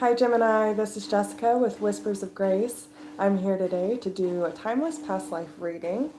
Hi Gemini, this is Jessica with Whispers of Grace. I'm here today to do a timeless past life reading.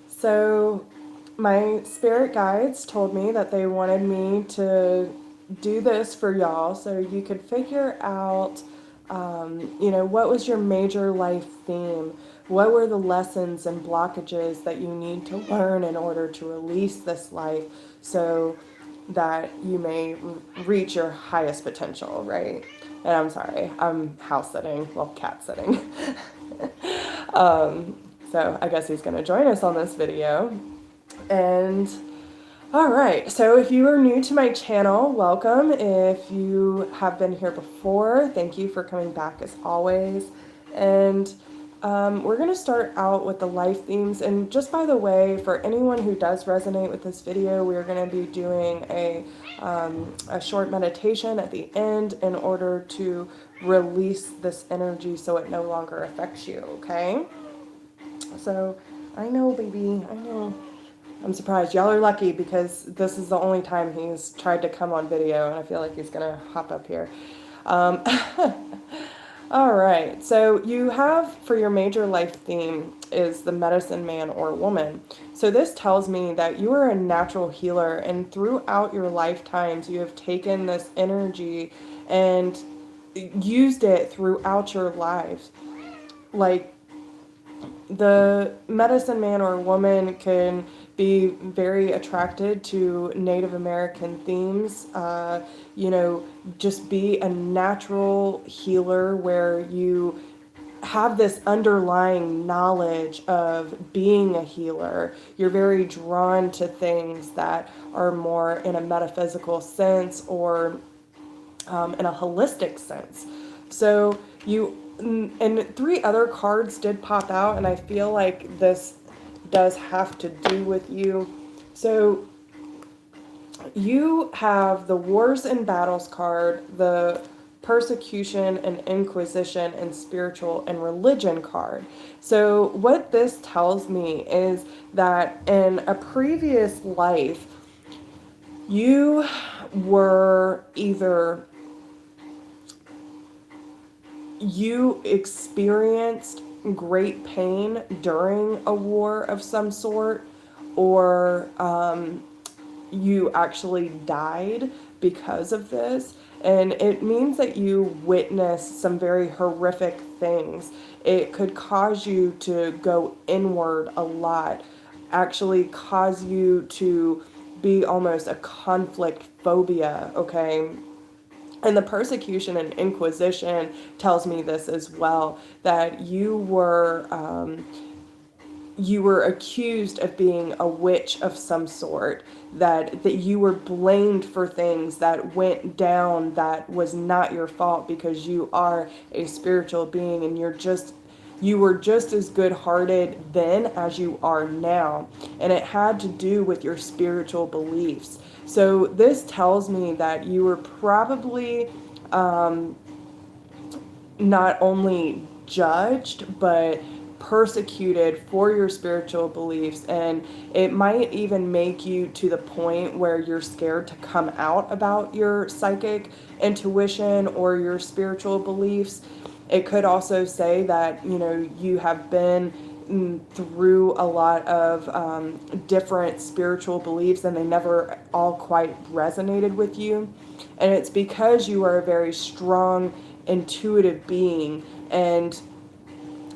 So my spirit guides told me that they wanted me to do this for y'all so you could figure out, what was your major life theme? What were the lessons and blockages that you need to learn in order to release this life so that you may reach your highest potential, right? And I'm sorry, I'm house sitting, well, cat sitting. So I guess he's going to join us on this video. And all right, so if you are new to my channel, welcome. If you have been here before, thank you for coming back as always. And we're going to start out with the life themes. And just by the way, for anyone who does resonate with this video, we're going to be doing a short meditation at the end in order to release this energy so it no longer affects you, okay? So I know, baby, I know. I'm surprised. Y'all are lucky because this is the only time he's tried to come on video, and I feel like he's going to hop up here. Um, all right, so you have for your major life theme is the medicine man or woman. So this tells me that you are a natural healer, and throughout your lifetimes, you have taken this energy and used it throughout your lives. Like, the medicine man or woman can be very attracted to Native American themes. Just be a natural healer where you have this underlying knowledge of being a healer. You're very drawn to things that are more in a metaphysical sense or in a holistic sense. So and three other cards did pop out, and I feel like this does have to do with you. So you have the Wars and Battles card, the Persecution and Inquisition and Spiritual and Religion card. So what this tells me is that in a previous life, you were either you experienced great pain during a war of some sort, or you actually died because of this. And it means that you witnessed some very horrific things. It could cause you to go inward a lot, actually cause you to be almost a conflict phobia, okay? And the persecution and inquisition tells me this as well, that you were accused of being a witch of some sort, that you were blamed for things that went down that was not your fault because you are a spiritual being and you were just as good-hearted then as you are now. And it had to do with your spiritual beliefs. So this tells me that you were probably not only judged, but persecuted for your spiritual beliefs. And it might even make you to the point where you're scared to come out about your psychic intuition or your spiritual beliefs. It could also say that, you have been through a lot of different spiritual beliefs and they never all quite resonated with you. And it's because you are a very strong, intuitive being, and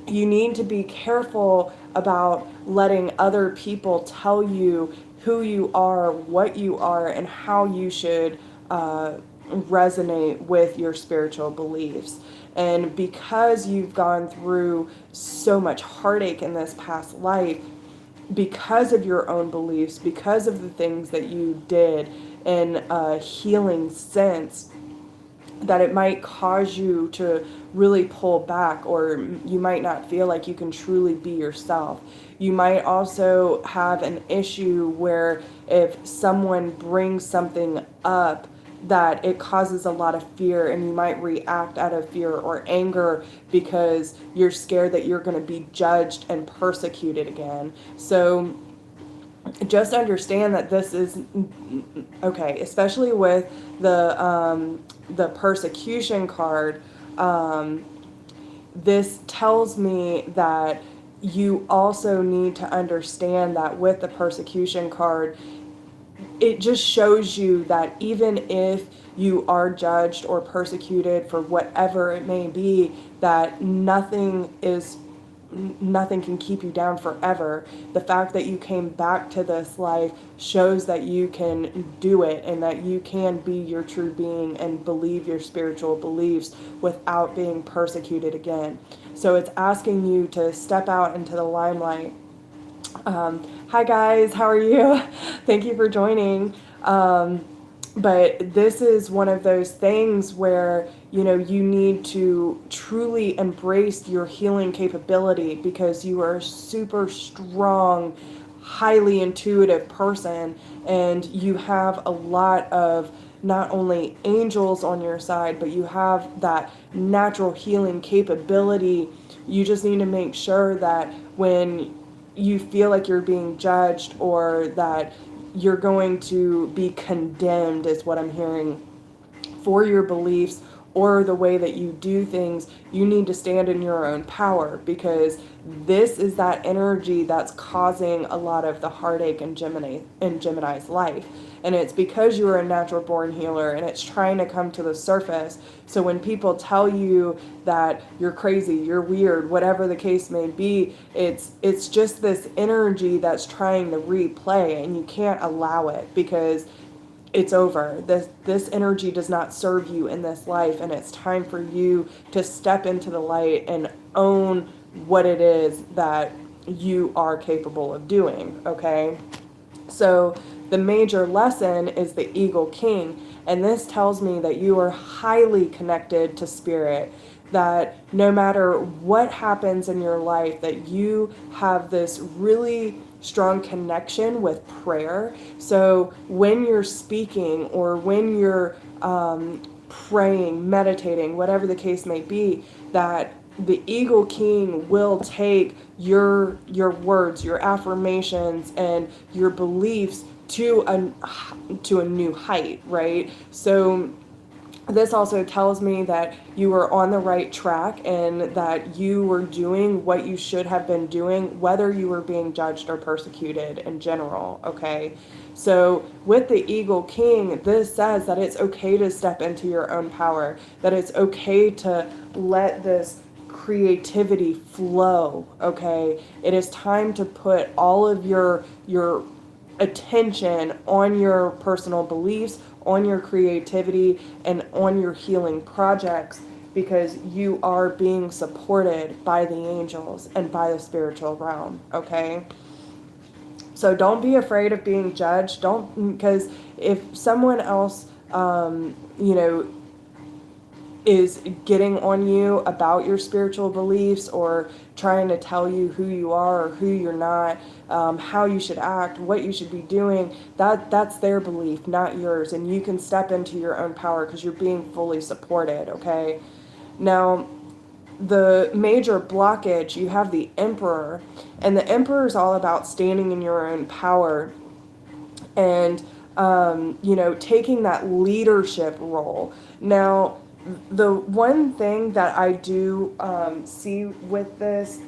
you need to be careful about letting other people tell you who you are, what you are, and how you should resonate with your spiritual beliefs. And because you've gone through so much heartache in this past life, because of your own beliefs, because of the things that you did in a healing sense, that it might cause you to really pull back, or you might not feel like you can truly be yourself. You might also have an issue where if someone brings something up, that it causes a lot of fear, and you might react out of fear or anger because you're scared that you're going to be judged and persecuted again. So just understand that this is okay, especially with the the persecution card, this tells me that you also need to understand that with the persecution card, it just shows you that even if you are judged or persecuted for whatever it may be, that nothing can keep you down forever. The fact that you came back to this life shows that you can do it and that you can be your true being and believe your spiritual beliefs without being persecuted again. So it's asking you to step out into the limelight. Hi guys, how are you? Thank you for joining. But this is one of those things where, you need to truly embrace your healing capability, because you are a super strong, highly intuitive person, and you have a lot of not only angels on your side, but you have that natural healing capability. You just need to make sure that when you feel like you're being judged or that you're going to be condemned, is what I'm hearing, for your beliefs or the way that you do things, you need to stand in your own power, because this is that energy that's causing a lot of the heartache in Gemini's life. And it's because you are a natural born healer, and it's trying to come to the surface. So when people tell you that you're crazy, you're weird, whatever the case may be, it's just this energy that's trying to replay, and you can't allow it, because it's over. This energy does not serve you in this life, and it's time for you to step into the light and own what it is that you are capable of doing, okay? So the major lesson is the Eagle King, and this tells me that you are highly connected to spirit, that no matter what happens in your life, that you have this really strong connection with prayer. So when you're speaking or when you're praying, meditating, whatever the case may be, that the Eagle King will take your words, your affirmations, and your beliefs to a new height, right? So this also tells me that you were on the right track and that you were doing what you should have been doing, whether you were being judged or persecuted in general, okay? So with the Eagle King, this says that it's okay to step into your own power, that it's okay to let this creativity flow, okay? It is time to put all of your attention on your personal beliefs, on your creativity, and on your healing projects, because you are being supported by the angels and by the spiritual realm, okay? So don't be afraid of being judged. Because if someone else, is getting on you about your spiritual beliefs or trying to tell you who you are or who you're not, how you should act, what you should be doing, that's their belief, not yours. And you can step into your own power because you're being fully supported, okay? Now, the major blockage, you have the Emperor, and the Emperor is all about standing in your own power and, taking that leadership role. Now, the one thing that I do see with this,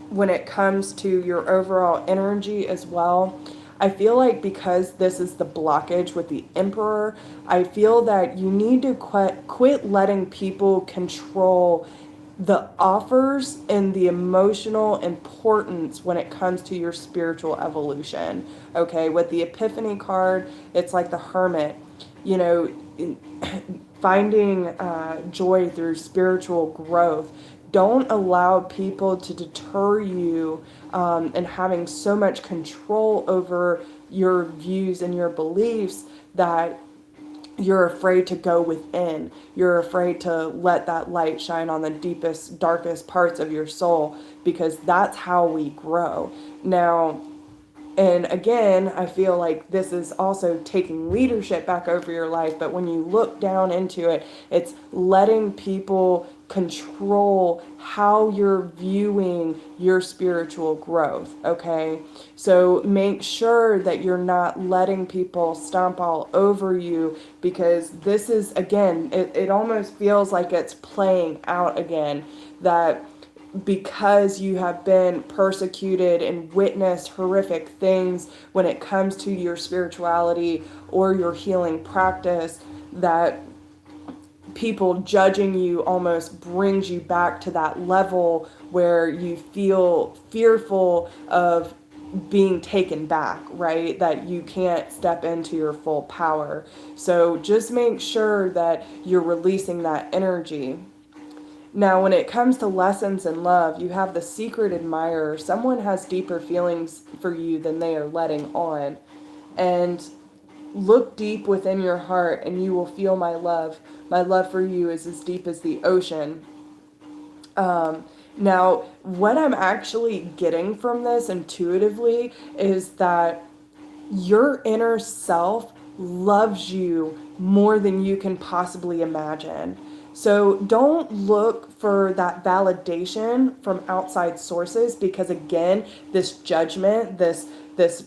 when it comes to your overall energy as well, I feel like because this is the blockage with the Emperor, I feel that you need to quit letting people control the offers and the emotional importance when it comes to your spiritual evolution. Okay, with the Epiphany card, it's like the Hermit, finding joy through spiritual growth. Don't allow people to deter you and having so much control over your views and your beliefs that you're afraid to go within. You're afraid to let that light shine on the deepest, darkest parts of your soul, because that's how we grow. Now, and again, I feel like this is also taking leadership back over your life, but when you look down into it, it's letting people control how you're viewing your spiritual growth, okay? So make sure that you're not letting people stomp all over you, because this is, again, it almost feels like it's playing out again, that because you have been persecuted and witnessed horrific things when it comes to your spirituality or your healing practice, that people judging you almost brings you back to that level where you feel fearful of being taken back, right? That you can't step into your full power. So just make sure that you're releasing that energy. Now, when it comes to lessons in love, you have the secret admirer. Someone has deeper feelings for you than they are letting on. And look deep within your heart and you will feel my love. My love for you is as deep as the ocean. Now, what I'm actually getting from this intuitively is that your inner self loves you more than you can possibly imagine. So don't look for that validation from outside sources, because again, this judgment, this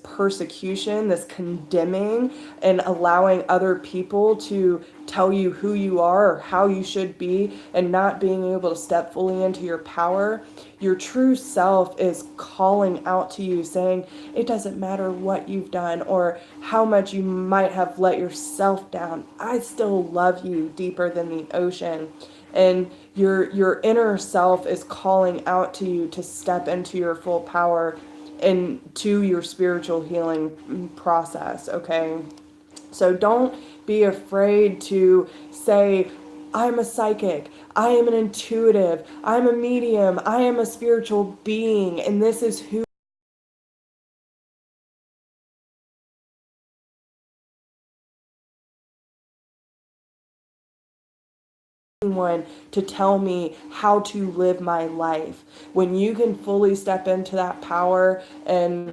persecution, this condemning and allowing other people to tell you who you are or how you should be, and not being able to step fully into your power, your true self is calling out to you saying, it doesn't matter what you've done or how much you might have let yourself down, I still love you deeper than the ocean. And your inner self is calling out to you to step into your full power and to your spiritual healing process, okay? So don't be afraid to say, I'm a psychic, I am an intuitive, I'm a medium, I am a spiritual being, and this is who anyone to tell me how to live my life. When you can fully step into that power and